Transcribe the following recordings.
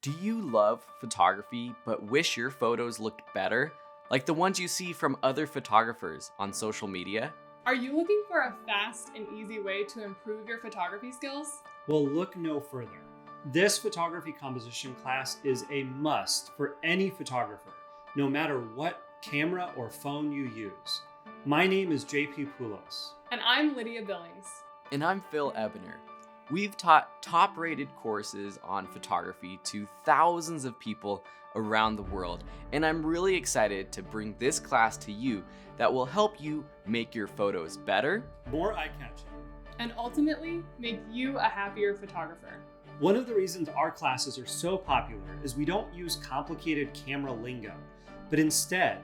Do you love photography but wish your photos looked better? Like the ones you see from other photographers on social media? Are you looking for a fast and easy way to improve your photography skills? Well, look no further. This photography composition class is a must for any photographer, no matter what camera or phone you use. My name is JP Poulos. And I'm Lydia Billings. And I'm Phil Ebener. We've taught top-rated courses on photography to thousands of people around the world, and I'm really excited to bring this class to you that will help you make your photos better, More eye-catching. And ultimately, make you a happier photographer. One of the reasons our classes are so popular is we don't use complicated camera lingo, but instead,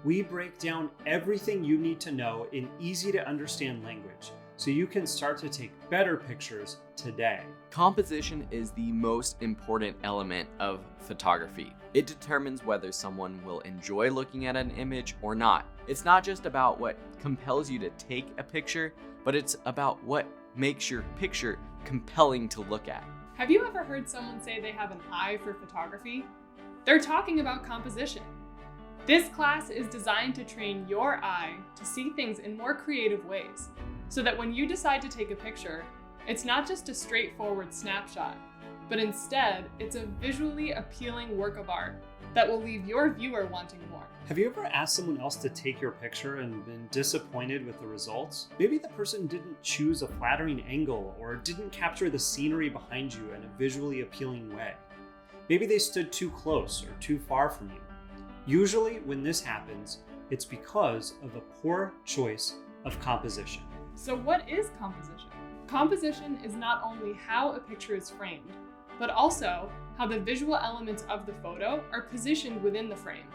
we break down everything you need to know in easy to understand language so you can start to take better pictures today. Composition is the most important element of photography. It determines whether someone will enjoy looking at an image or not. It's not just about what compels you to take a picture, but it's about what makes your picture compelling to look at. Have you ever heard someone say they have an eye for photography? They're talking about composition. This class is designed to train your eye to see things in more creative ways, so that when you decide to take a picture, it's not just a straightforward snapshot, but instead it's a visually appealing work of art that will leave your viewer wanting more. Have you ever asked someone else to take your picture and been disappointed with the results? Maybe the person didn't choose a flattering angle or didn't capture the scenery behind you in a visually appealing way. Maybe they stood too close or too far from you. Usually when this happens, it's because of a poor choice of composition. So what is composition? Composition is not only how a picture is framed, but also how the visual elements of the photo are positioned within the frame,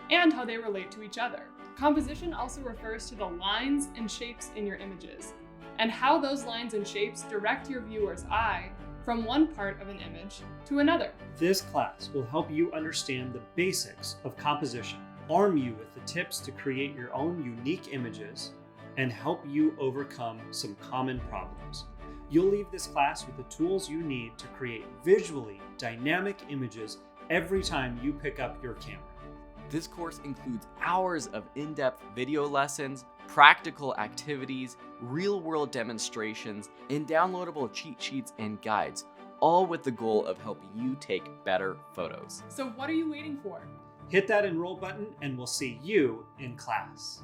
and how they relate to each other. Composition also refers to the lines and shapes in your images, and how those lines and shapes direct your viewer's eye from one part of an image to another. This class will help you understand the basics of composition, arm you with the tips to create your own unique images, and help you overcome some common problems. You'll leave this class with the tools you need to create visually dynamic images every time you pick up your camera. This course includes hours of in-depth video lessons, practical activities, real-world demonstrations, and downloadable cheat sheets and guides, all with the goal of helping you take better photos. So what are you waiting for? Hit that enroll button and we'll see you in class.